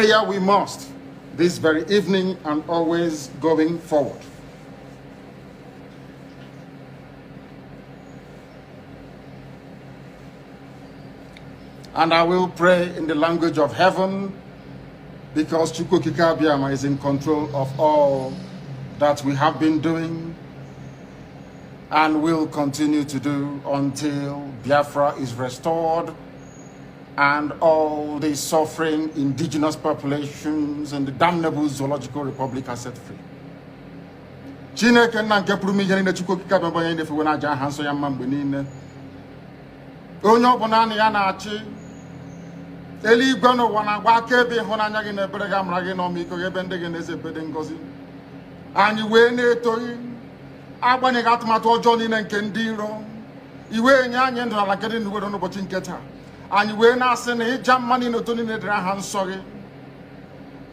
prayer we must, this very evening and always going forward. And I will pray in the language of heaven, because Chukwukika Abiyama is in control of all that we have been doing and will continue to do until Biafra is restored and all the suffering indigenous populations in the damnable zoological republic are set free. Chineke na nke pụrụ ihe niile Chukwukika Abiyama onye na-efe na aja aha nsọ ya mma mgbe niile. Onye ọbụla na ya na-achị eluigwe n'ụwa na-agba akaebe ịhụnanya gị na ebere gị amara gị n'ọmịiko gị ebe ndị gị na-eze ebede ngọzi. Anyị wee na-etoghị agbanyeghị atụmatụ ọjọọ niile nke ndị iro, iwe nye anyị ndụ n'ala nke dị n'uwe n'ụbọchị nke taa. Anyị wee na-asị na ịja mma niile otu niile dịrị aha nsọ gị.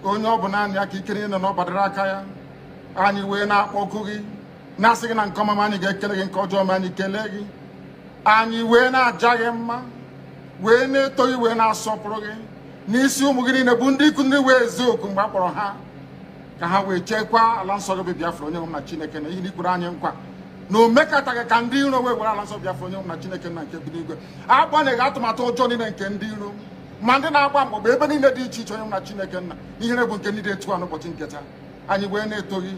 Onye ọ bụ naanị ya ka ikere nọ n'ọgbadara aka ya. Anyị wee na-akpọku gị na-asị gị na nke ọma anyị ga-ekele gị, nke ọjọọ ma anyị kelee gị. Anyị wee na-aja gị mma, wee na-eto gị, wee na-asọpụrụ gị n'isi ụmụ gị niile bụ ndị ikwu ndị wee eziokwu mgbe a kpọrọ ha ka ha wee chekwaa ala nsọ gị bụ Biafra onye nwe na Chineke na ihe n'ikwuru anyị nkwa na o mekataghị ka ndị iro wee were ala nsọ Biafra onye nwe na Chineke na nke bi n'igwe. Agbanyeghị atụmatụ ọjọọ niile nke ndị iro ma ndị na-agba mgbọgba ebe niile dị iche iche onye nwe na Chineke nna ihere bụ nke ndị dị etu a n'ụbọchị nke taa. Anyị wee na-eto gị,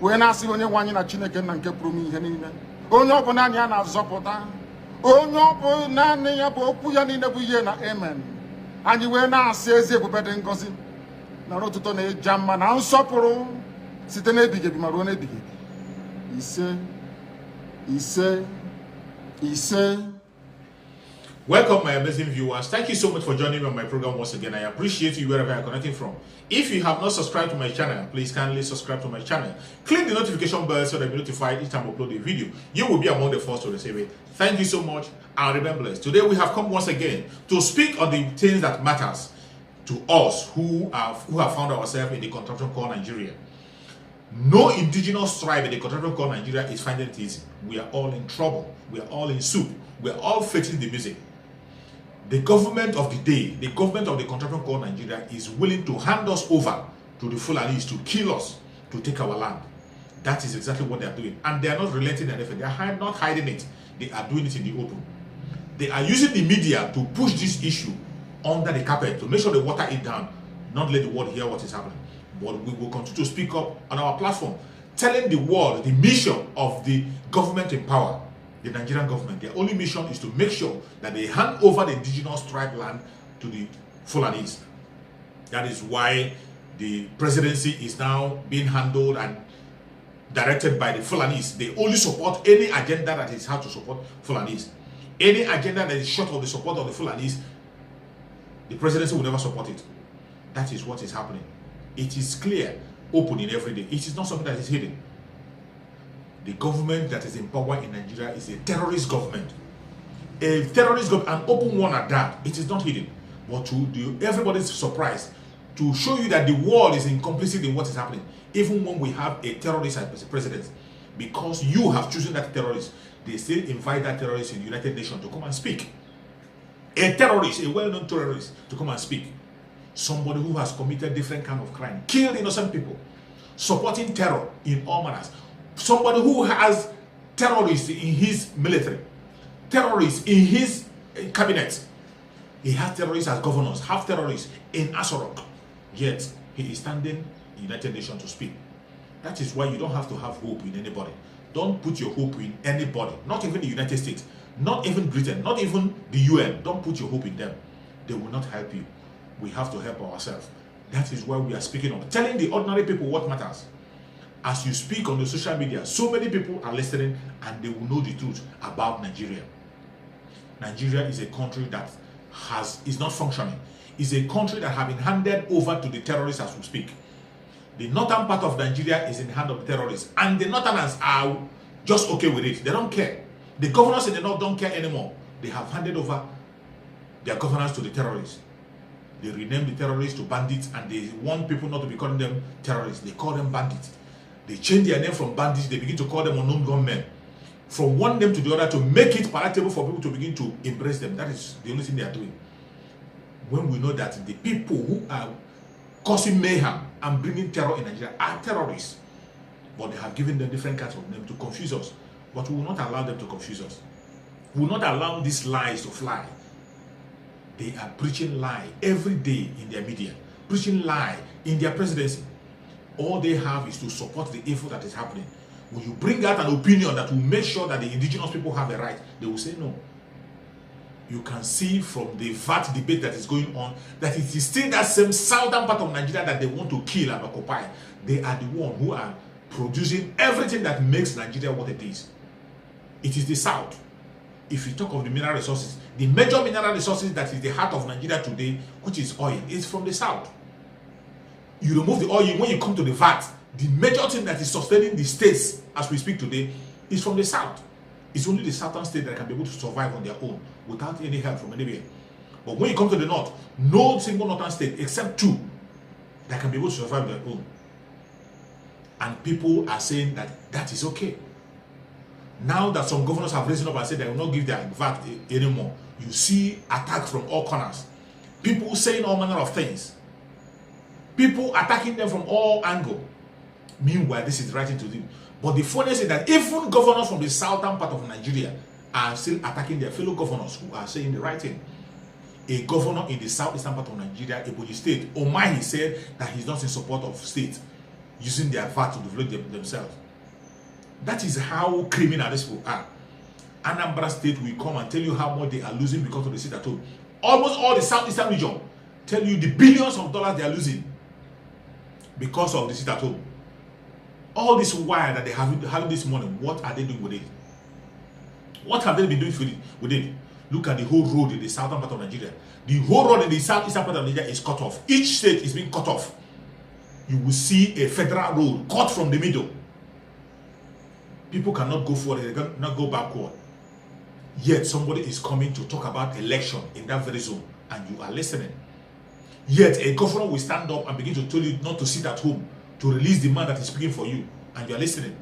wee na-asị onye nwe anyị na Chineke nna nke pụrụ m ihe niile, onye ọ bụ naanị ya na-azọpụta, onye ọ bụ naanị ya bụ okwu ya niile bụ ihe na amen. Anyị wee na-asị ezi ebube dị ngọzi na ọtụtụ na ịja mma na nsọpụrụ site n'ebighị ebi ma ruo n'ebighị ebi. Ise ise ise. Welcome, my amazing viewers. Thank you so much for joining me on my program once again. I appreciate you wherever you're connecting from. If you have not subscribed to my channel, please kindly subscribe to my channel. Click the notification bell so that you'll be notified each time I upload a video. You will be among the first to receive it. Thank you so much, and remember this. Today we have come once again to speak on the things that matters to us who have found ourselves in the contraption called Nigeria. No indigenous tribe in the contraption called Nigeria is finding it easy. We are all in trouble. We are all in soup. We are all facing the music. The government of the day, the government of the contraption called Nigeria is willing to hand us over to the Fulanis to kill us, to take our land. That is exactly what they are doing. And they are not relenting in anything. They are not hiding it. They are doing it in the open. They are using the media to push this issue under the carpet, to make sure they water it down, not let the world hear what is happening. But we will continue to speak up on our platform, telling the world the mission of the government in power, the Nigerian government. Their only mission is to make sure that they hand over the indigenous tribe land to the Fulanis. That is why the presidency is now being handled and directed by the Fulanis. They only support any agenda that is how to support Fulanis. Any agenda that is short of the support of the Fulanis, the presidency will never support it. That is what is happening. It is clear, open in every day. It is not something that is hidden. The government that is in power in Nigeria is a terrorist government. A terrorist government, an open one at that. It is not hidden. But to everybody's surprise, to show you that the world is complicit in what is happening, even when we have a terrorist as president, because you have chosen that terrorist, they still invite that terrorist in the United Nations to come and speak. A terrorist, a well-known terrorist, to come and speak. Somebody who has committed different kind of crime, killed innocent people, supporting terror in all manners. Somebody who has terrorists in his military, terrorists in his cabinet. He has terrorists as governors, have terrorists in Asorok. Yet, he is standing in the United Nations to speak. That is why you don't have to have hope in anybody. Don't put your hope in anybody, not even the United States, not even Britain, not even the UN. Don't put your hope in them. They will not help you. We have to help ourselves. That is why we are speaking of telling the ordinary people what matters. As you speak on the social media, so many people are listening and they will know the truth about Nigeria. Nigeria is a country that is not functioning. It's a country that has been handed over to the terrorists as we speak. The northern part of Nigeria is in the hand of the terrorists, and the northerners are just okay with it. They don't care. The governors in the north don't care anymore. They have handed over their governance to the terrorists. They rename the terrorists to bandits, and they want people not to be calling them terrorists. They call them bandits. They change their name from bandits. They begin to call them unknown gunmen. From one name to the other to make it palatable for people to begin to embrace them. That is the only thing they are doing. When we know that the people who are causing mayhem and bringing terror in Nigeria are terrorists. But they have given them different kinds of names to confuse us. But we will not allow them to confuse us. We will not allow these lies to fly. They are preaching lie every day in their media, preaching lie in their presidency. All they have is to support the evil that is happening. When you bring out an opinion that will make sure that the indigenous people have a right, they will say no. You can see from the VAT debate that is going on that it is still that same southern part of Nigeria that they want to kill and occupy. They are the ones who are producing everything that makes Nigeria what it is. It is the south. If you talk of the mineral resources, the major mineral resources that is the heart of Nigeria today, which is oil, is from the south. You remove the oil, when you come to the VAT, the major thing that is sustaining the states as we speak today is from the south. It's only the southern state that can be able to survive on their own without any help from anywhere. But when you come to the north, no single northern state except two that can be able to survive on their own. And people are saying that that is okay. Now that some governors have risen up and said they will not give their VAT anymore, you see attacks from all corners. People saying all manner of things. People attacking them from all angles. Meanwhile, this is writing to them. But the funniest is that even governors from the southern part of Nigeria are still attacking their fellow governors who are saying the right thing. A governor in the southeastern part of Nigeria, Ebonyi State, Omahi, said that he's not in support of states using their VAT to develop themselves. That is how criminal these people are. Anambra State will come and tell you how much they are losing because of the sit at home. Almost all the southeastern region tell you the billions of dollars they are losing because of the sit at home. All this wire that they have this money, what are they doing with it? What have they been doing with it? Look at the whole road in the southern part of Nigeria. The whole road in the southeastern part of Nigeria is cut off. Each state is being cut off. You will see a federal road cut from the middle. People cannot go forward, they cannot go backward. Yet somebody is coming to talk about election in that very zone, and you are listening. Yet a governor will stand up and begin to tell you not to sit at home, to release the man that is speaking for you, and you are listening.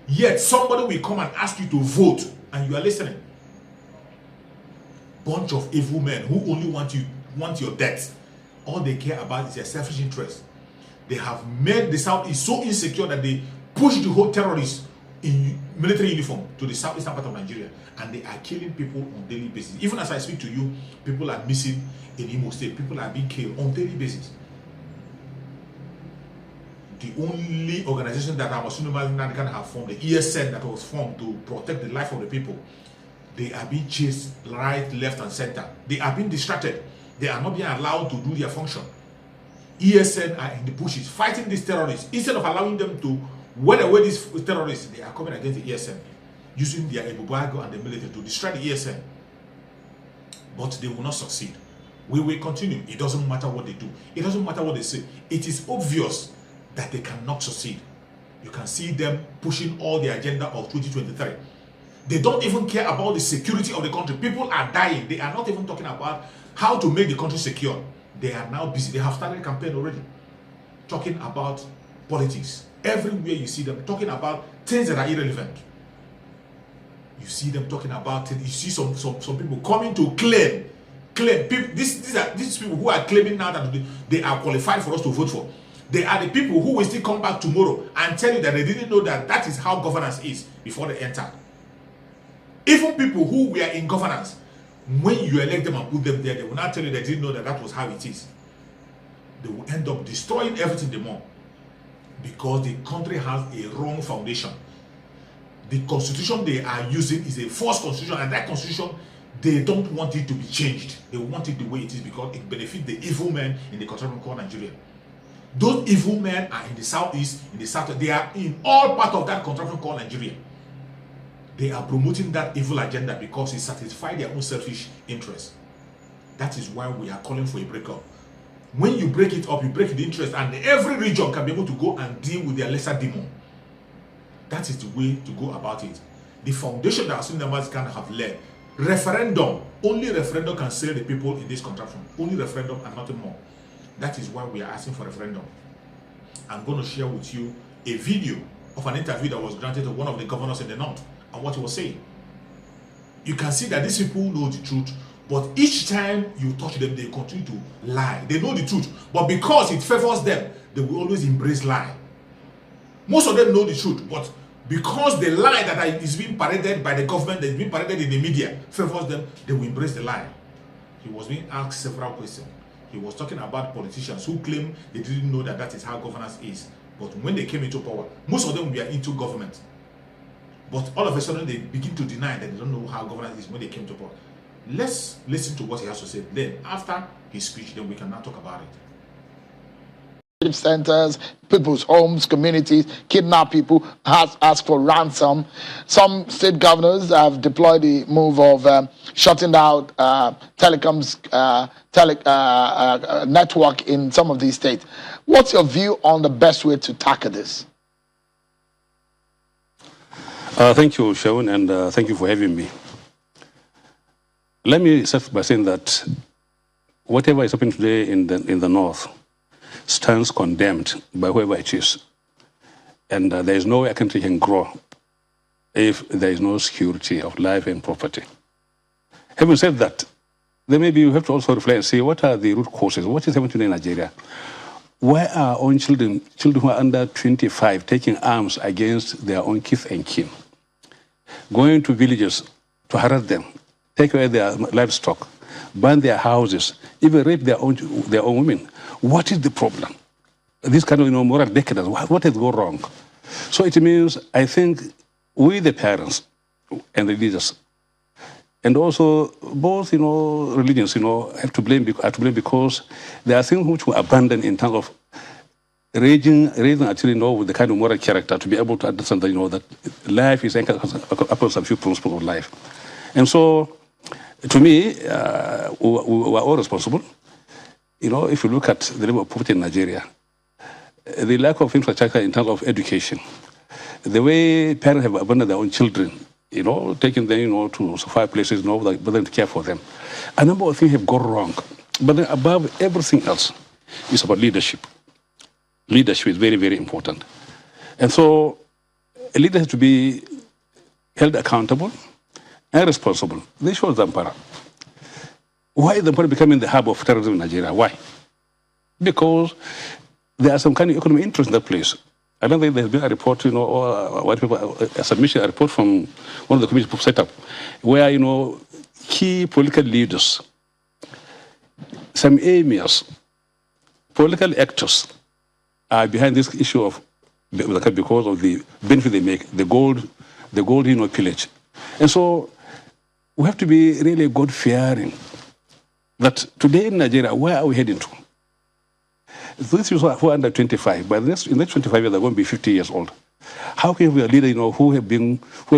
Yet somebody will come and ask you to vote, and you are listening. Bunch of evil men who only want your death. All they care about is their selfish interest. They have made the South is so insecure that they push the whole terrorists in military uniform to the southeastern part of Nigeria, and they are killing people on a daily basis. Even as I speak to you, people are missing in Imo State. People are being killed on a daily basis. The only organization that our Sunni can have formed, the ESN that was formed to protect the life of the people, they are being chased right, left, and center. They are being distracted. They are not being allowed to do their function. ESN are in the bushes fighting these terrorists. Instead of allowing them to win away these terrorists, they are coming against the ESN, using their Ebubago and the military to destroy the ESN. But they will not succeed. We will continue. It doesn't matter what they do. It doesn't matter what they say. It is obvious that they cannot succeed. You can see them pushing all the agenda of 2023. They don't even care about the security of the country. People are dying. They are not even talking about how to make the country secure. They are now busy. They have started a campaign already, talking about politics. Everywhere you see them talking about things that are irrelevant. You see them talking about it. You see some people coming to claim people. These people who are claiming now that they are qualified for us to vote for. They are the people who will still come back tomorrow and tell you that they didn't know that that is how governance is before they entered. Even people who were in governance, when you elect them and put them there, they will not tell you they didn't know that that was how it is. They will end up destroying everything the more, because the country has a wrong foundation. The constitution they are using is a false constitution, and that constitution, they don't want it to be changed. They want it the way it is because it benefits the evil men in the contraption called Nigeria. Those evil men are in the southeast, in the south. They are in all part of that contraption called Nigeria. They are promoting that evil agenda because it satisfies their own selfish interests. That is why we are calling for a breakup. When you break it up, you break the interest, and every region can be able to go and deal with their lesser demon. That is the way to go about it. The foundation that Sunni members can have led. Referendum. Only referendum can save the people in this contraption. Only referendum and nothing more. That is why we are asking for referendum. I'm going to share with you a video of an interview that was granted to one of the governors in the north and what he was saying. You can see that these people know the truth, But each time you touch them, they continue to lie. They know the truth. But because it favors them, they will always embrace lie. Most of them know the truth, but because the lie that is being paraded by the government, that is being paraded in the media, favors them, they will embrace the lie. He was being asked several questions. He was talking about politicians who claim they didn't know that is how governance is. But when they came into power, most of them were into government. But all of a sudden, they begin to deny that they don't know how governance is when they came to power. Let's listen to what he has to say. Then, after his speech, then we can now talk about it. Centers, people's homes, communities, kidnap people, ask for ransom. Some state governors have deployed the move of shutting down telecoms network in some of these states. What's your view on the best way to tackle this? Thank you, Shaun, and thank you for having me. Let me start by saying that whatever is happening today in the North stands condemned by whoever it is. And there is no way a country can grow if there is no security of life and property. Having said that, then maybe you have to also reflect and see what are the root causes. What is happening today in Nigeria? Why are our own children who are under 25, taking arms against their own kith and kin, going to villages to harass them, take away their livestock, burn their houses, even rape their own women? What is the problem? This kind of moral decadence, what has gone wrong? So it means, I think, we the parents and the leaders, and also both religions have to blame because there are things which were abandoned in terms of raising our children with the kind of moral character to be able to understand that that life is anchored upon some few principles of life. And so, to me, we are all responsible. If you look at the level of poverty in Nigeria, the lack of infrastructure in terms of education, the way parents have abandoned their own children, taking them, to far places, but then to care for them. A number of things have gone wrong. But then above everything else, it's about leadership. Leadership is very, very important. And so a leader has to be held accountable and responsible. They show Zampara. Why is Zampara becoming the hub of terrorism in Nigeria? Why? Because there are some kind of economic interest in that place. I don't think there's been a report, or a submission, a report from one of the committees set up, where, key political leaders, some emirs, political actors are behind this issue of because of the benefit they make, the gold pillage. And so we have to be really God-fearing that today in Nigeria, where are we heading to? These people who are under 25, but in the next 25 years, they're going to be 50 years old. How can we have a leader, who have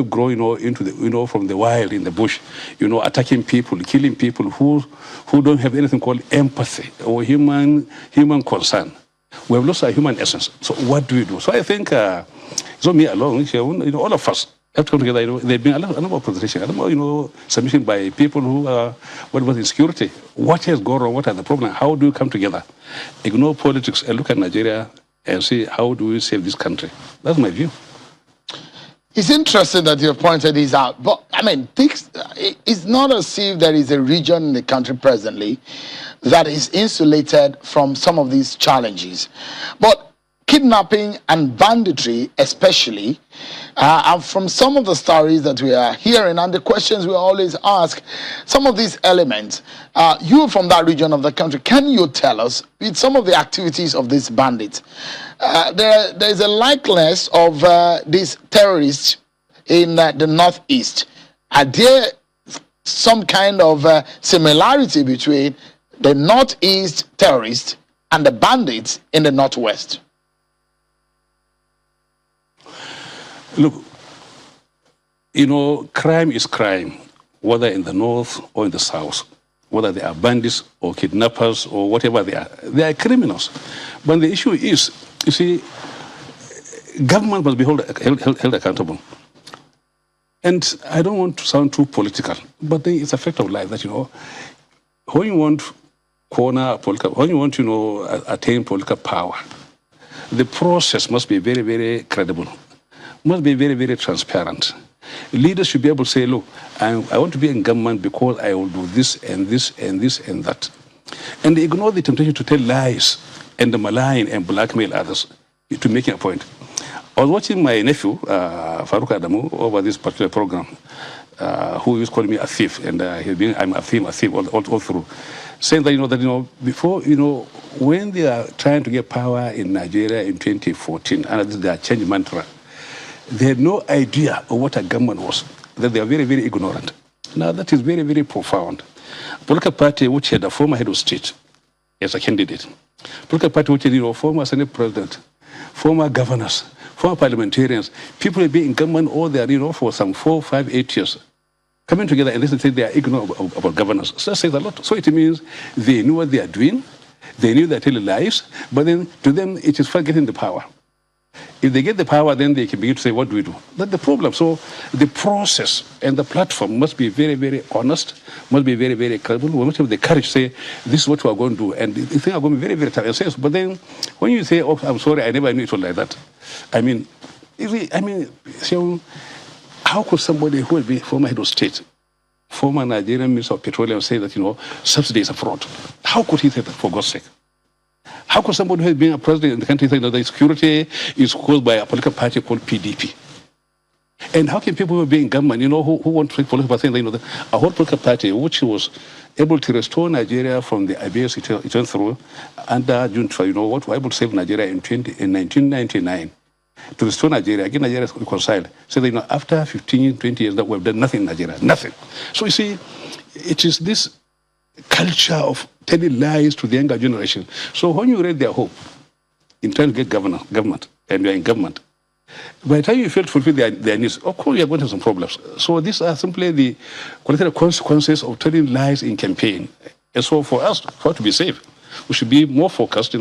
grown, into the, from the wild in the bush, attacking people, killing people who don't have anything called empathy or human concern? We have lost our human essence. So what do we do? So I think it's not me alone. All of us have to come together. There have been a number of presentations, a number, submission by people who are what was insecurity. What has gone wrong? What are the problems? How do we come together? Ignore politics and look at Nigeria and see how do we save this country. That's my view. It's interesting that you have pointed this out, but I mean, it's not as if there is a region in the country presently that is insulated from some of these challenges. But kidnapping and banditry especially, and from some of the stories that we are hearing and the questions we always ask, some of these elements, you from that region of the country, can you tell us with some of the activities of these bandits? There is a likeness of these terrorists in the Northeast. Are there some kind of similarity between the Northeast terrorists and the bandits in the Northwest? Look, crime is crime, whether in the North or in the South, whether they are bandits or kidnappers or whatever they are criminals. But the issue is, you see, government must be held accountable. And I don't want to sound too political, but it's a fact of life that, when you want when you want to attain political power, the process must be very, very credible, must be very, very transparent. leaders should be able to say, look, I want to be in government because I will do this and this and this and that. And they ignore the temptation to tell lies and malign and blackmail others to make a point. I was watching my nephew, Farouk Adamu, over this particular program, who is calling me a thief, and I'm a thief all through, saying that, before, when they are trying to get power in Nigeria in 2014, and this is their change mantra, they had no idea of what a government was, that they are very, very ignorant. Now, that is very, very profound. Political party which had a former head of state as a candidate, political party which had, former Senate president, former governors, former parliamentarians, people have been in government all their, for some 4, 5, 8 years, coming together and say they are ignorant about governance. So that says a lot. So it means they knew what they are doing, they knew they are telling lies, but then to them it is for getting the power. If they get the power, then they can begin to say, what do we do? That's the problem. So the process and the platform must be very, very honest, must be very, very credible. We must have the courage to say, this is what we are going to do. And the thing are going to be very, very tough. But then when you say, oh, I'm sorry, I never knew it was like that. So how could somebody who will be former head of state, former Nigerian Minister of Petroleum say that, subsidy is a fraud? How could he say that, for God's sake? How could somebody who has been a president in the country say that the security is caused by a political party called PDP? And how can people who are being in government, who want to take political party, saying that, a whole political party which was able to restore Nigeria from the abuse it went through under June 12, what were able to save Nigeria in 1999, to restore Nigeria, again Nigeria is reconciled. So that, after 15, 20 years that we've done nothing in Nigeria, nothing. So you see, it is this culture of telling lies to the younger generation. So when you read their hope in trying to get government, and you're in government, by the time you fail to fulfill their needs, of course you're going to have some problems. So these are simply the consequences of telling lies in campaign. And so for us to be safe, we should be more focused,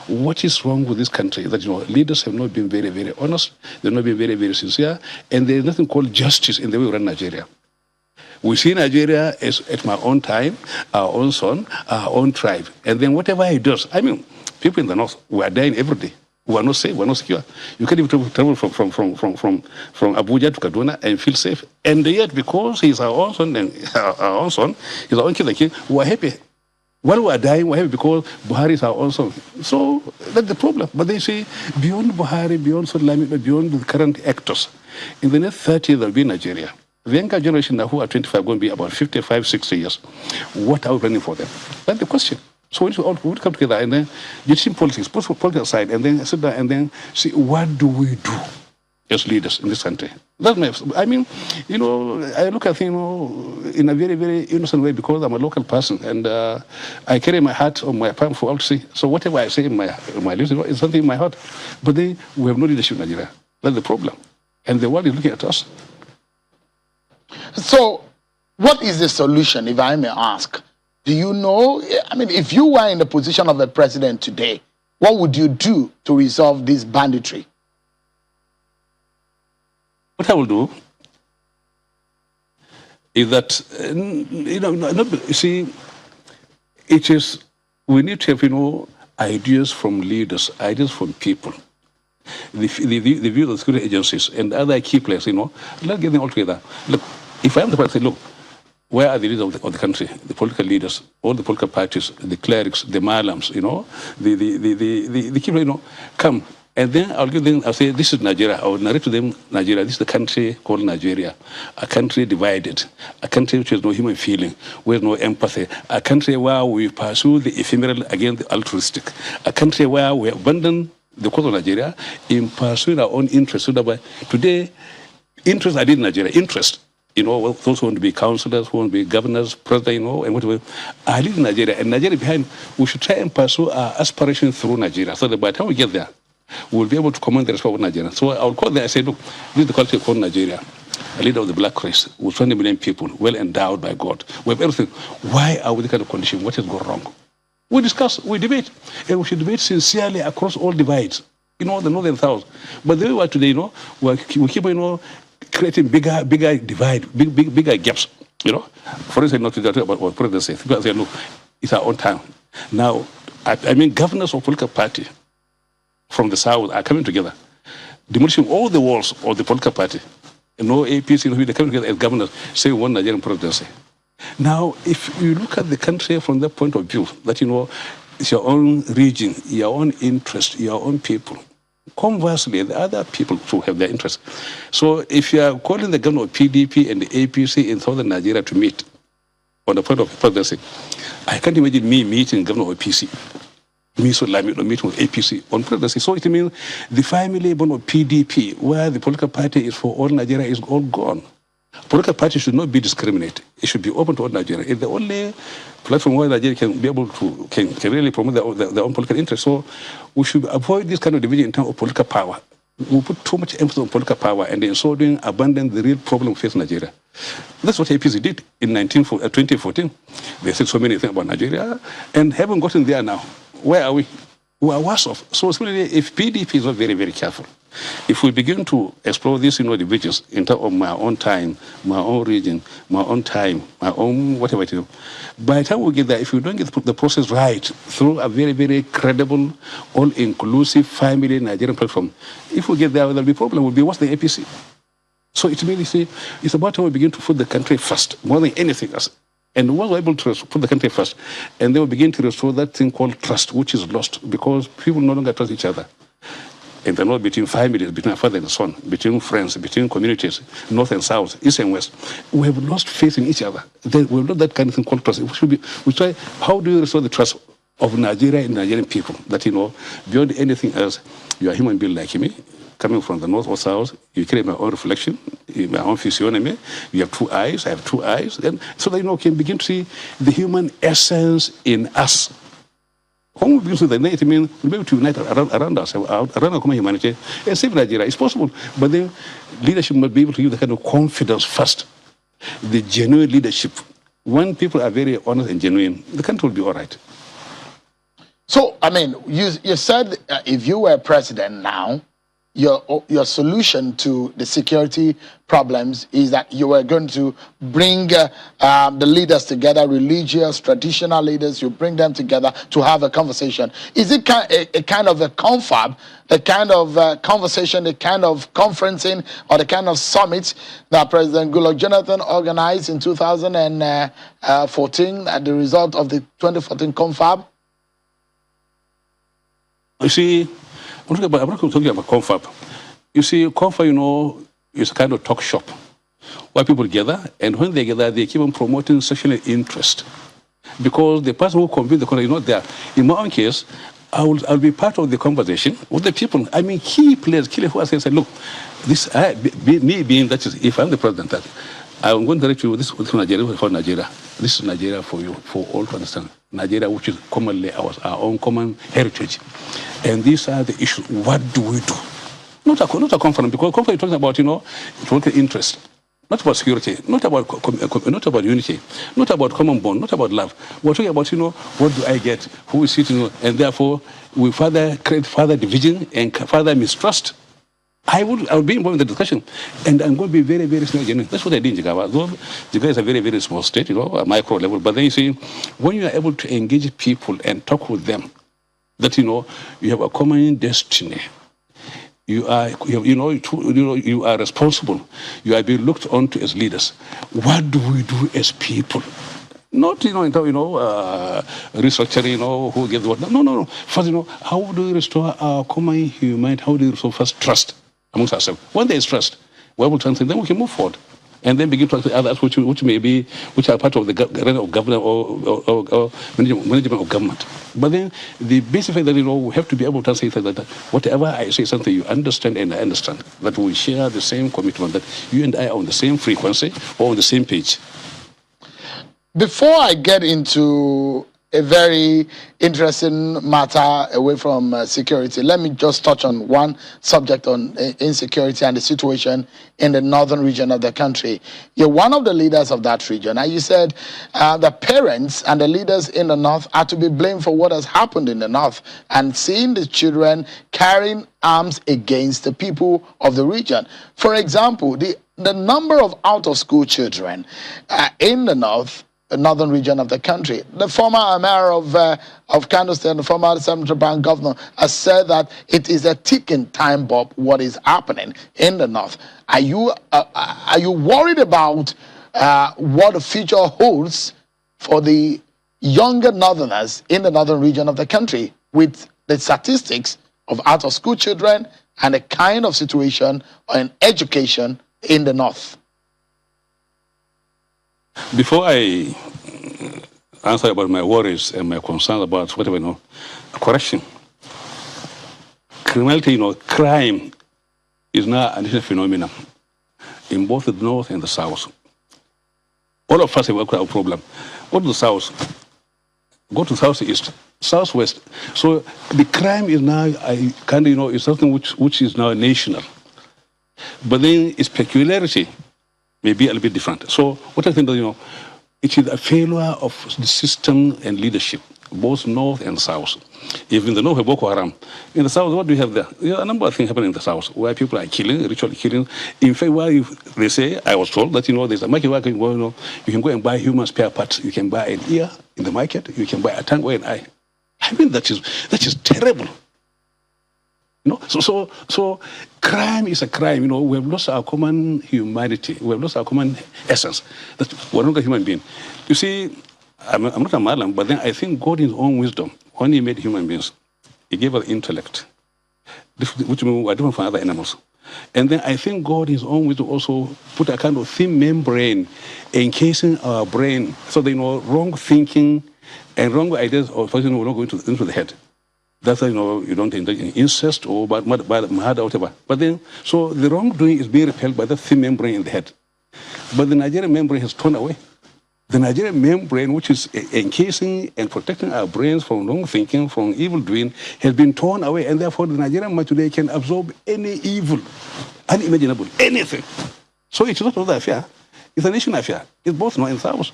what is wrong with this country? That, leaders have not been very, very honest, they've not been very, very sincere, and there's nothing called justice in the way we run Nigeria. We see Nigeria as at my own time, our own son, our own tribe. And then whatever he does, people in the north, we are dying every day. We are not safe, we are not secure. You can't even travel from Abuja to Kaduna and feel safe. And yet, because he's our own son, and he's our own kid, we are happy. While we are dying, we are happy because Buhari is our own son. So that's the problem. But they say, beyond Buhari, beyond Solami, beyond the current actors, in the next 30 years, there will be Nigeria. The younger generation now who are 25 are going to be about 55, 60 years. What are we planning for them? That's the question. So we all come together and then get some politics, put politics aside, and then sit down and then see, what do we do as leaders in this country? That's I look at things, in a very, very innocent way because I'm a local person and I carry my heart on my palm for all to see. So whatever I say in my lips is something in my heart. But then we have no leadership in Nigeria. That's the problem. And the world is looking at us. So, what is the solution, if I may ask? Do you know, if you were in the position of a president today, what would you do to resolve this banditry? What I will do is that, we need to have, ideas from leaders, ideas from people. The view of the security agencies and other key players, let's get them all together. Look, if I am the president, look, where are the leaders of the country, the political leaders, all the political parties, the clerics, the malams, the key players, come. And then I'll say, this is Nigeria. I will narrate to them, Nigeria, this is the country called Nigeria, a country divided, a country which has no human feeling, where no empathy, a country where we pursue the ephemeral against the altruistic, a country where we abandon the cause of Nigeria in pursuing our own interests. So that today, interests are in Nigeria, interest. Those who want to be councillors, who want to be governors, president, and whatever, are in Nigeria. And Nigeria behind, we should try and pursue our aspirations through Nigeria. So that by the time we get there, we'll be able to command the respect of Nigeria. So I will call them and say, look, this is the country called Nigeria, a leader of the black race, with 20 million people, well endowed by God. We have everything. Why are we in this kind of condition? What has gone wrong? We discuss, we debate, and we should debate sincerely across all divides, the north and south. But the way we are today, we keep, creating bigger divide, bigger gaps, For instance, not to talk about what President said. People say, look, it's our own time. Now, governors of political party from the south are coming together, demolishing all the walls of the political party, no APC, they come together as governors, say one Nigerian presidency. Now, if you look at the country from that point of view, that, it's your own region, your own interest, your own people. Conversely, the other people too have their interest. So if you are calling the government of PDP and the APC in southern Nigeria to meet on the point of presidency, I can't imagine me meeting governor of PC. Me so like meeting with APC on presidency. So it means the family bond of PDP, where the political party is for all Nigeria, is all gone. Political parties should not be discriminated. It should be open to all Nigeria. It's the only platform where Nigeria can be able to can really promote their own political interests. So we should avoid this kind of division in terms of political power. We put too much emphasis on political power and in so doing abandon the real problem facing Nigeria. That's what APC did in 2014. They said so many things about Nigeria and haven't gotten there now. Where are we? We are worse off. So really, if PDP is not very, very careful, if we begin to explore these divisions in terms of my own time, my own region, my own time, my own whatever it is, by the time we get there, if we don't get the process right through a very, very credible, all-inclusive family Nigerian platform, if we get there, there'll be a problem. Will be worse than APC. So it means, it's about time we begin to put the country first, more than anything else. And once we're able to put the country first, and they will begin to restore that thing called trust, which is lost because people no longer trust each other. And they're not between families, between a father and son, between friends, between communities, north and south, east and west. We have lost faith in each other. We have lost that kind of thing called trust. We try, how do you restore the trust of Nigeria and Nigerian people? That, beyond anything else, you are a human being like me, coming from the north or south, you create my own reflection, my own physiognomy. You have two eyes, I have two eyes. And so that, can begin to see the human essence in us. When we begin to the it means we'll be able to unite around us, around our common humanity, and save Nigeria. It's possible. But then leadership must be able to give the kind of confidence first. The genuine leadership. When people are very honest and genuine, the country will be all right. So, you said if you were president now, your solution to the security problems is that you were going to bring the leaders together, religious, traditional leaders, you bring them together to have a conversation. Is it a kind of a confab, the kind of conversation, the kind of conferencing, or the kind of summit that President Goodluck Jonathan organized in 2014 at the result of the 2014 confab? You see, I'm not talking about confab. You see, confab, is a kind of talk shop where people gather, and when they gather, they keep on promoting sexual interest. Because the person who convenes the conversation is not there. In my own case, I'll be part of the conversation with the people. Key players, who are saying, look, me being that is, if I'm the president, that I'm going to direct you this Nigeria for Nigeria. This is Nigeria for you, for all to understand. Nigeria, which is commonly our own common heritage. And these are the issues. What do we do? Not a conference, because conference is talking about, political interest. Not about security, not about unity, not about common bond, not about love. We're talking about, what do I get? Who is it? And therefore, we create further division and further mistrust. I would be involved in the discussion, and I'm going to be very, very genuine. That's what I did in Jigawa. Though Jigawa is a very, very small state, a micro level. But then you see, when you are able to engage people and talk with them, that you have a common destiny. You are responsible. You are being looked on to as leaders. What do we do as people? Not, restructuring, who gets what. No. First, how do we restore our common humanity? How do we restore first trust amongst ourselves? When there is trust, we're able to answer, then we can move forward. And then begin to answer others which are part of the rank of government or management of government. But then the basic fact that we have to be able to say that whatever I say something you understand and I understand, that we share the same commitment, that you and I are on the same frequency or on the same page. Before I get into a very interesting matter away from security, let me just touch on one subject on insecurity and the situation in the northern region of the country. You're one of the leaders of that region, and you said the parents and the leaders in the north are to be blamed for what has happened in the north, and seeing the children carrying arms against the people of the region. For example, the number of out-of-school children in the north northern region of the country. The former mayor of Kano State and the former Central Bank governor has said that it is a ticking time bomb what is happening in the north. Are you worried about what the future holds for the younger northerners in the northern region of the country with the statistics of out-of-school children and the kind of situation in education in the north? Before I answer about my worries and my concerns about whatever, correction. Criminality, crime is now a national phenomenon in both the north and the south. All of us have a problem. Go to the south, go to southeast, southwest. So the crime is now is something which is now national. But then its peculiarity may be a little bit different. So what I think that, it is a failure of the system and leadership, both north and south. If in the north, we have Boko Haram. In the south, what do we have there? There are a number of things happening in the south where people are killing, ritual killing. In fact, they say, I was told that, there's a market where you can go and buy human spare parts. You can buy an ear in the market. You can buy a tongue or an eye. I mean, that is terrible. So crime is a crime. We have lost our common humanity. We have lost our common essence. That we're not a human being. You see, I'm not a Muslim, but then I think God in his own wisdom, when he made human beings, he gave us intellect, which means we're different from other animals. And then I think God in his own wisdom also put a kind of thin membrane encasing our brain so that, wrong thinking and wrong ideas of person will not go into the head. That's why, you don't indulge in incest or bad murder or whatever. But then, so the wrongdoing is being repelled by the thin membrane in the head. But the Nigerian membrane has torn away. The Nigerian membrane, which is encasing and protecting our brains from wrong thinking, from evil doing, has been torn away. And therefore, the Nigerian mind today can absorb any evil, unimaginable, anything. So it's not another affair. It's a national affair. It's both north and south.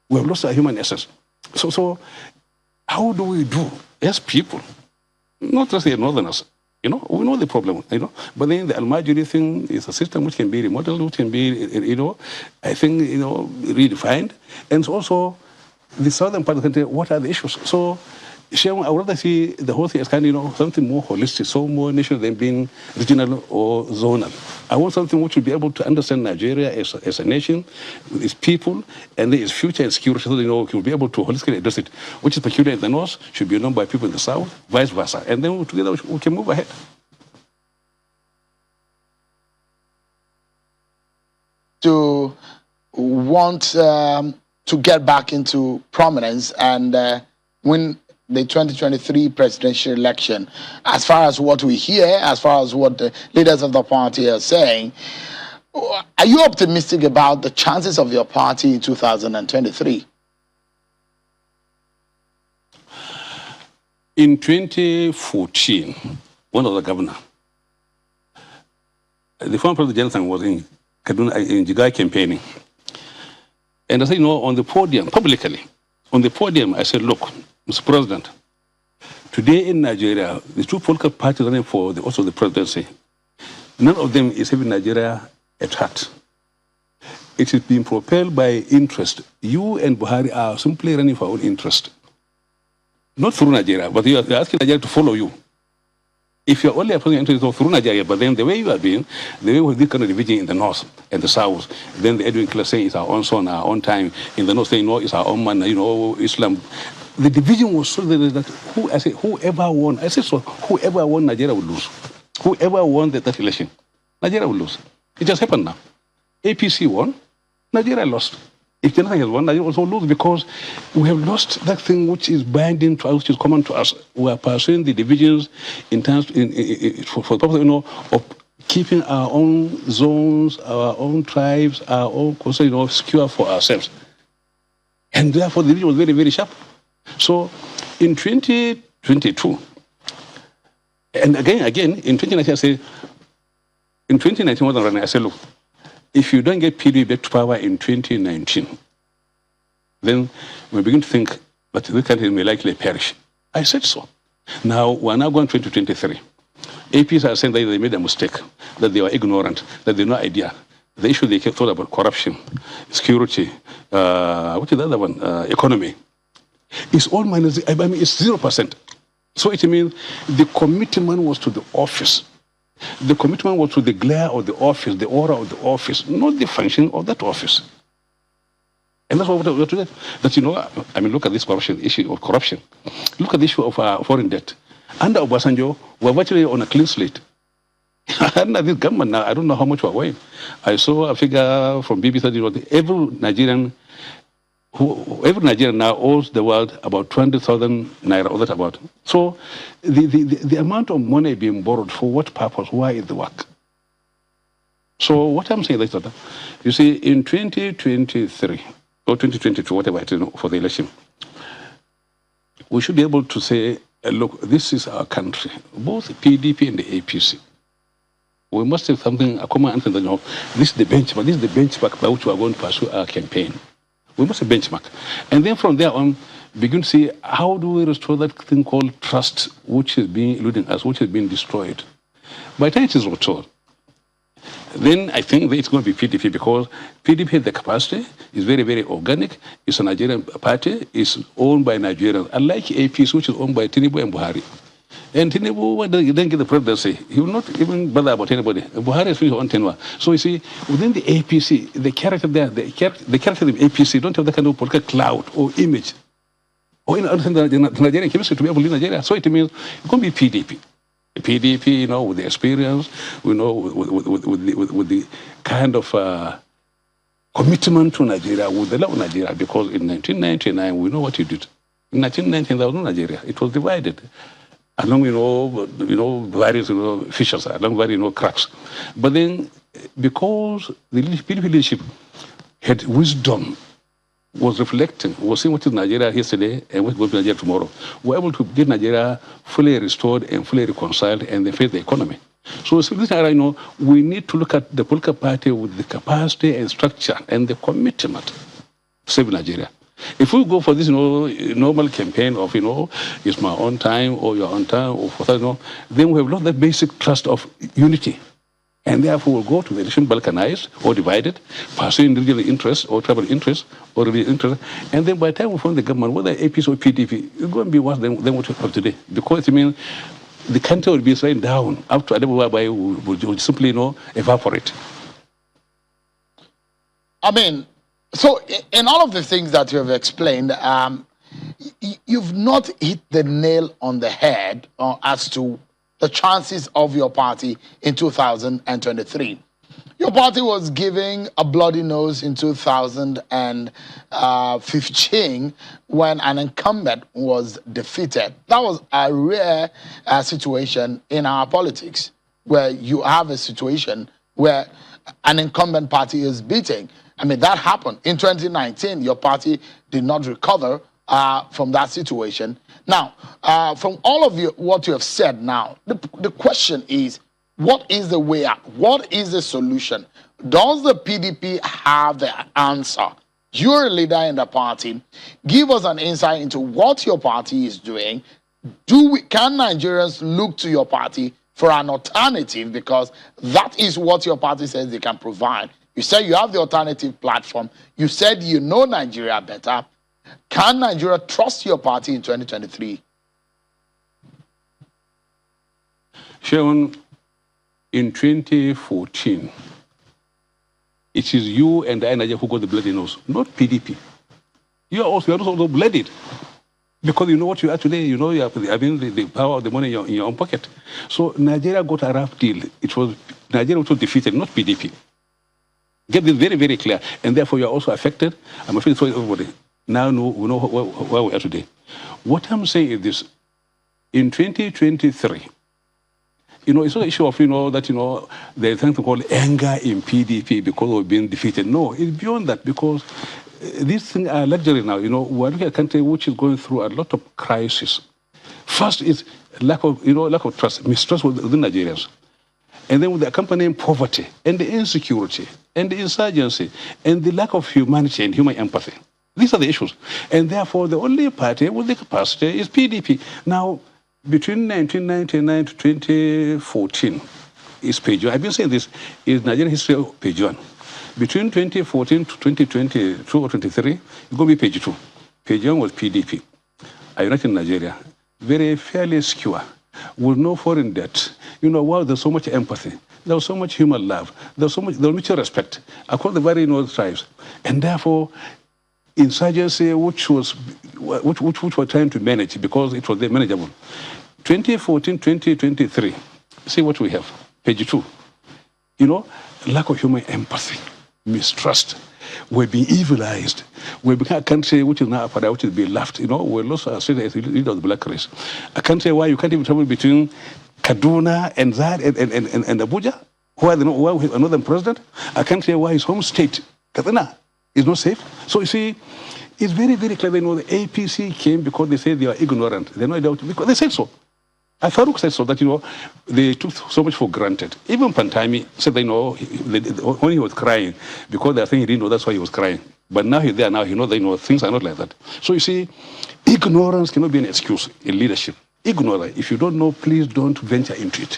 We have lost our human essence. So how do we do as people? Not just the northerners, we know the problem, but then the Almajiri thing is a system which can be remodeled, which can be, I think, redefined. And also, the southern part of the country, what are the issues? So, I would rather see the whole thing as kind of, something more holistic, so more national than being regional or zonal. I want something which will be able to understand Nigeria as a nation, its people, and its future and security, so that, will be able to holistically address it, which is peculiar in the north, should be known by people in the south, vice versa. And then together we can move ahead. To want to get back into prominence and win the 2023 presidential election, as far as what we hear, as far as what the leaders of the party are saying, are you optimistic about the chances of your party in 2023? In 2014, one of the governor, the former President Jonathan was in Kaduna, in Jigai campaigning. And I said, on the podium, publicly, I said, look, Mr. President, today in Nigeria, the two political parties running for also the presidency, none of them is having Nigeria at heart. It is being propelled by interest. You and Buhari are simply running for our own interest. Not through Nigeria, but you are asking Nigeria to follow you. If you're only opposing interest through Nigeria, but then the way you are being, the way with this kind of division in the north and the south, then the Edwin class saying it's our own son, our own time, in the north saying no, it's our own man, Islam. The division was so that whoever won, I said so, whoever won, Nigeria would lose. Whoever won that election, Nigeria would lose. It just happened now. APC won, Nigeria lost. If Jonathan has won, Nigeria also lose because we have lost that thing which is binding to us, which is common to us. We are pursuing the divisions in terms for the purpose of keeping our own zones, our own tribes, our own secure for ourselves. And therefore the division was very, very sharp. So in 2022, and again, in 2019, I said, in 2019, I said, look, if you don't get PDP back to power in 2019, then we begin to think that the country may likely perish. I said so. Now, we're now going to 2023. APs are saying that they made a mistake, that they were ignorant, that they had no idea. the issue they thought about corruption, security, what is the other one? Economy. It's all minus, I mean, it's 0%. So it means the commitment was to the office. The commitment was to the glare of the office, the aura of the office, not the function of that office. And that's what we have to do. That, you know, I mean, look at this corruption issue of corruption. Look at the issue of foreign debt. Under Obasanjo, we're virtually on a clean slate. Under this government now, I don't know how much we're owing. I saw a figure from BBC, you know, every Nigerian now owes the world about 200,000 naira, or that about. So the amount of money being borrowed, for what purpose? Why is the work? So what I'm saying is that, you see, in 2023, or 2022, whatever it is, for the election, we should be able to say, look, this is our country, both PDP and the APC. We must have something, a common answer that, you know, this is the benchmark by which we are going to pursue our campaign. We must have benchmark. And then from there on, begin to see how do we restore that thing called trust, which is being eluding us, which has been destroyed. By the time it is restored, then I think that it's going to be PDP, because PDP has the capacity, is very, very organic, it's a Nigerian party, it's owned by Nigerians, unlike APC, which is owned by Tinubu and Buhari. And Tinubu, when he didn't get the presidency, he will not even bother about anybody. Buhari has finished on tenure. So you see, within the APC, the character there, the character of the APC don't have that kind of political clout or image, or in the Nigerian chemistry to be able to lead Nigeria. So it means it's going to be PDP. PDP, you know, with the experience, you know, with the kind of commitment to Nigeria, with the love of Nigeria, because in 1999, we know what he did. In 1999, there was no Nigeria. It was divided along, you know, various, you know, fissures, along various, you know, cracks. But then, because the PDP leadership had wisdom, was reflecting, was seeing what is Nigeria yesterday and what will be Nigeria tomorrow, we're able to get Nigeria fully restored and fully reconciled and then face the economy. So, you know, we need to look at the political party with the capacity and structure and the commitment to save Nigeria. If we go for this, you know, normal campaign of, you know, it's my own time or your own time, or for that, you know, then we have lost that basic trust of unity. And therefore we'll go to the election balkanized or divided, pursuing individual interests or tribal interests or religious interests. And then by the time we form the government, whether APC or PDP, it's going to be worse than what we have today. Because it means the country will be sliding down up to a level whereby we will simply, you know, evaporate. I mean, so in all of the things that you have explained, you've not hit the nail on the head as to the chances of your party in 2023. Your party was giving a bloody nose in 2015 when an incumbent was defeated. That was a rare situation in our politics, where you have a situation where an incumbent party is beating. I mean, that happened. In 2019, your party did not recover from that situation. Now, from all of what you have said now, the question is, what is the way out? What is the solution? Does the PDP have the answer? You're a leader in the party. Give us an insight into what your party is doing. Can Nigerians look to your party for an alternative? Because that is what your party says they can provide. You said you have the alternative platform. You said you know Nigeria better. Can Nigeria trust your party in 2023? Sharon, in 2014, it is you and I, Nigeria, who got the bloody nose, not PDP. You are also blooded. Because you know what you are today, you know you have the power of the money in your own pocket. So Nigeria got a rough deal. It was Nigeria was defeated, not PDP. Get this very, very clear. And therefore you are also affected. I'm afraid for everybody. Now we know where we are today. What I'm saying is this. In 2023, you know, it's not an issue of, you know, that, you know, there's something called anger in PDP because we've been defeated. No, it's beyond that, because these things are luxury now. You know, we're looking at a country which is going through a lot of crisis. First is lack of trust, mistrust within Nigerians. And then with the accompanying poverty and the insecurity and the insurgency and the lack of humanity and human empathy. These are the issues. And therefore, the only party with the capacity is PDP. Now, between 1999 to 2014 is page one. I've been saying this, is Nigerian history of page one. Between 2014 to 2022 or 23, it's going to be page 2. Page 1 was PDP. A united Nigeria, very fairly secure, with no foreign debt. You know, wow, there's so much empathy. There was so much human love. There was mutual respect across the very north tribes. And therefore, insurgency, which we're trying to manage because it was manageable. 2014, 2023, see what we have. Page 2. You know, lack of human empathy, mistrust. We're being evilized. We become a country which is now which is being laughed. You know, we lost our state as leader of the black race. A country where you can't even travel between Kaduna and Abuja, where another president. A country where his home state, Kaduna, is not safe. So you see, it's very, very clear. You know, the APC came because they said they were ignorant. They know it because they said so. Farouk said so that, you know, they took so much for granted. Even Pantami said, you know, when he was crying, because they think he didn't know that's why he was crying. But now he's there, now he knows that, you know, things are not like that. So you see, ignorance cannot be an excuse in leadership. Ignorance, if you don't know, please don't venture into it.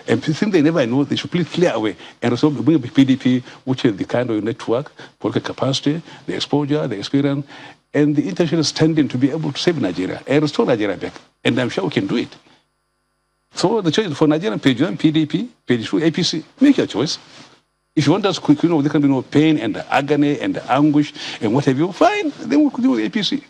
And since they never know, they should please clear away. And so bring PDP, which is the kind of network, political capacity, the exposure, the experience, and the international standing to be able to save Nigeria and restore Nigeria back. And I'm sure we can do it. So the choice for Nigerian page 1, PDP, page 2, APC, make your choice. If you want us quick, you know, there can be no pain and the agony and the anguish and what have you, fine, then we could do with APC.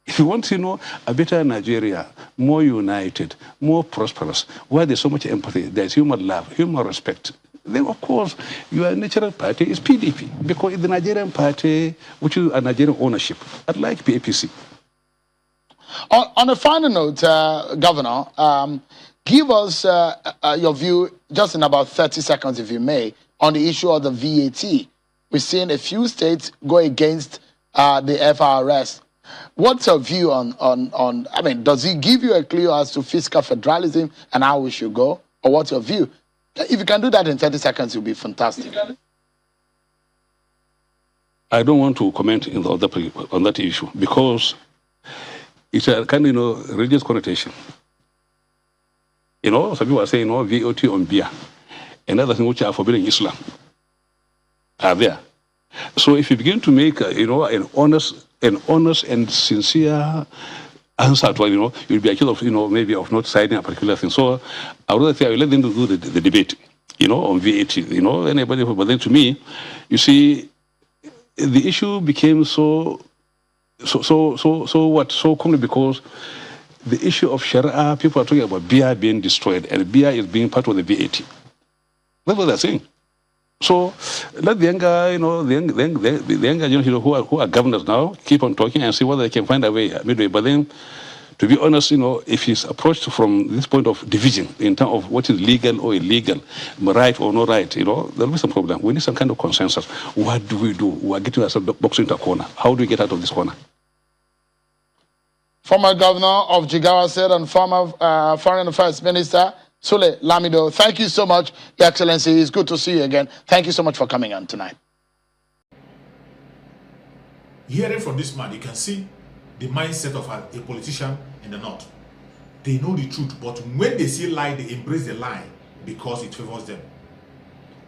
If you want, you know, a better Nigeria, more united, more prosperous, where there's so much empathy, there's human love, human respect, then of course your natural party is PDP, because it's the Nigerian party, which is a Nigerian ownership. I'd like APC. On a final note, Governor, give us your view, just in about 30 seconds, if you may, on the issue of the VAT. We've seen a few states go against the FRS. What's your view on, I mean, does it give you a clue as to fiscal federalism and how we should go? Or what's your view? If you can do that in 30 seconds, it will be fantastic. I don't want to comment on that issue because it's a kind of, you know, religious connotation. You know, some people are saying, you know, VAT on beer and other things which are forbidden in Islam are there. So if you begin to make, you know, an honest and sincere answer to it, you know, you'll be accused of, you know, maybe of not citing a particular thing. So I would rather say I will let them do the debate, you know, on VAT, you know, anybody. But then to me, you see, the issue became so common because the issue of Sharia, people are talking about beer being destroyed, and beer is being part of the VAT. That's what they're saying. So let the younger, you know, the younger generation who are governors now keep on talking and see whether they can find a way midway. But then, to be honest, you know, if it's approached from this point of division in terms of what is legal or illegal, right or not right, you know, there'll be some problem. We need some kind of consensus. What do we do? We are getting ourselves boxed into a corner. How do we get out of this corner? Former Governor of Jigawa State and former Foreign Affairs Minister, Sule Lamido, thank you so much, Your Excellency. It's good to see you again. Thank you so much for coming on tonight. Hearing from this man, you can see the mindset of a politician in the north. They know the truth, but when they see lie, they embrace the lie because it favors them.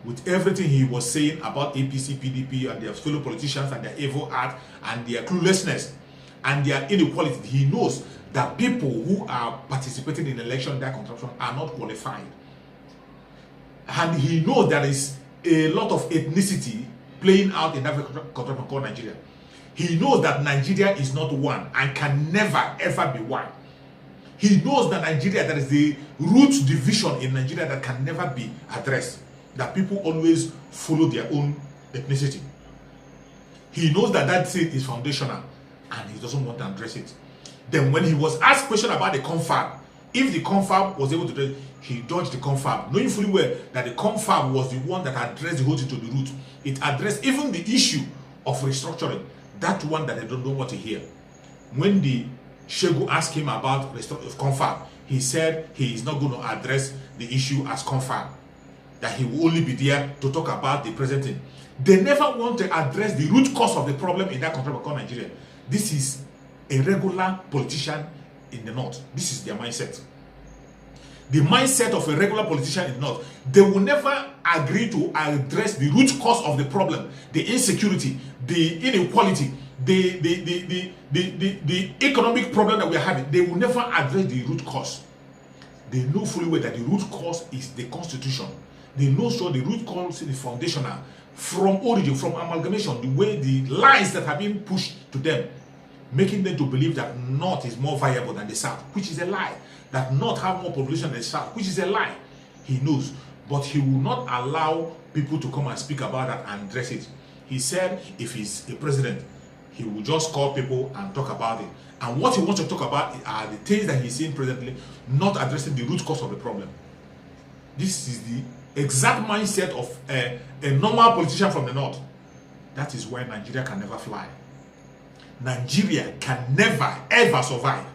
With everything he was saying about APC, PDP, and their fellow politicians and their evil act and their cluelessness and their inequality, he knows that people who are participating in election, their contraption, are not qualified. And he knows there is a lot of ethnicity playing out in that contraption called Nigeria. He knows that Nigeria is not one and can never ever be one. He knows that Nigeria, there is the root division in Nigeria that can never be addressed. That people always follow their own ethnicity. He knows that that thing is foundational and he doesn't want to address it. Then when he was asked a question about the confab, if the confab was able to address, he dodged the confab, knowing fully well that the confab was the one that addressed the whole thing to the root. It addressed even the issue of restructuring, that one that I don't know what to hear. When the Shegu asked him about confab, he said he is not going to address the issue as confab, that he will only be there to talk about the present thing. They never want to address the root cause of the problem in that country called Nigeria. This is a regular politician in the north. This is their mindset. the mindset of a regular politician in the North, they will never agree to address the root cause of the problem, the insecurity, the inequality, the economic problem that we are having. They will never address the root cause. They know fully well that the root cause is the constitution. They know so the root cause is foundational from origin, from amalgamation, the way the lies that have been pushed to them, making them to believe that North is more viable than the South, which is a lie. That North have more population than the South, which is a lie. He knows, but he will not allow people to come and speak about that and address it. He said if he's a president, he will just call people and talk about it. And what he wants to talk about are the things that he's seeing presently, not addressing the root cause of the problem. This is the exact mindset of a normal politician from the North. That is why Nigeria can never fly. Nigeria can never ever survive.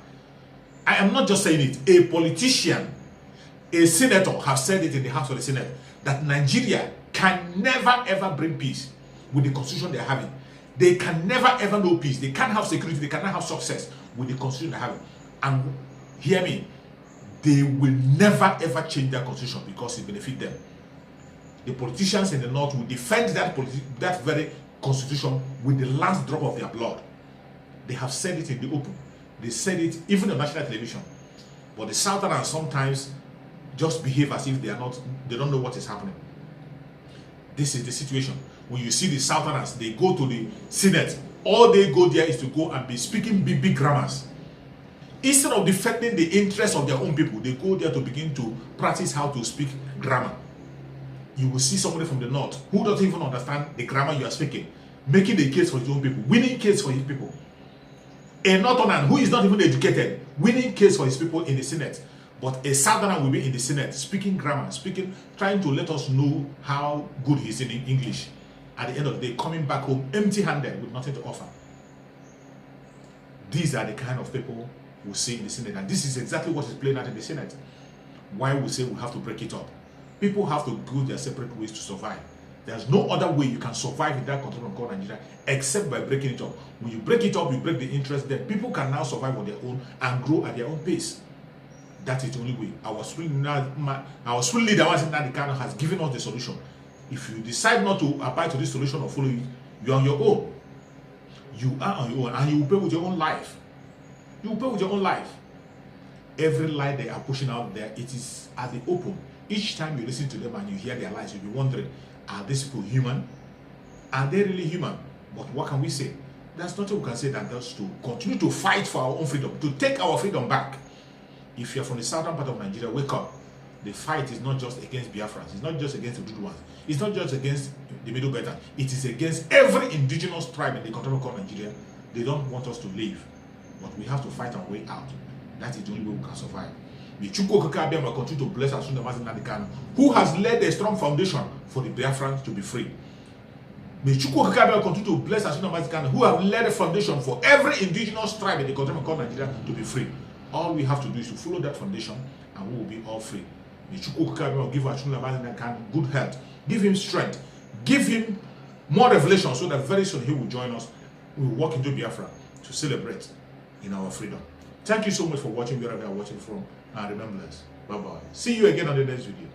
I am not just saying it. A politician, a senator has said it in the House of the Senate, that Nigeria can never ever bring peace with the constitution they're having. They can never ever know peace. They can't have security. They cannot have success with the constitution they're having. And hear me, they will never ever change their constitution because it benefits them. The politicians in the North will defend that very constitution with the last drop of their blood. They have said it in the open. They said it even on national television. But the Southerners sometimes just behave as if they don't know what is happening. This is the situation. When you see the Southerners, they go to the Senate. All they go there is to go and be speaking big grammars. Instead of defending the interests of their own people, they go there to begin to practice how to speak grammar. You will see somebody from the North who doesn't even understand the grammar you are speaking, making a case for his own people, winning case for his people. A Northerner who is not even educated, winning case for his people in the Senate. But a Southerner will be in the Senate, speaking grammar, trying to let us know how good he is in English. At the end of the day, coming back home empty-handed with nothing to offer. These are the kind of people we see in the Senate. And this is exactly what is playing out in the Senate. Why we say we have to break it up. People have to go their separate ways to survive. There's no other way you can survive in that country called Nigeria except by breaking it up. When you break it up, you break the interest, then people can now survive on their own and grow at their own pace. That is the only way. Our spiritual leader, Nnamdi has given us the solution. If you decide not to abide to this solution or follow it, you're on your own. You are on your own, and you will pay with your own life. You will pay with your own life. Every lie they are pushing out there, it is at the open. Each time you listen to them and you hear their lies, you'll be wondering, are these people human? Are they really human? But what can we say? There's nothing we can say than just to continue to fight for our own freedom, to take our freedom back. If you're from the southern part of Nigeria, wake up. The fight is not just against Biafrans. It's not just against the good ones. It's not just against the Middle Belt. It is against every indigenous tribe in the country called Nigeria. They don't want us to live. But we have to fight our way out. That is the only way we can survive. May Chukwu Okike Abịama continue to bless us, who has laid a strong foundation for the Biafrans to be free. May Chukwu Okike Abịama continue to bless us, who have laid a foundation for every indigenous tribe in the country called Nigeria to be free. All we have to do is to follow that foundation and we will be all free. May Chukwu Okike Abịama give us good health, give him strength, give him more revelation so that very soon he will join us. We will walk into Biafra to celebrate in our freedom. Thank you so much for watching wherever you are watching from. And remember this. Bye-bye. See you again on the next video.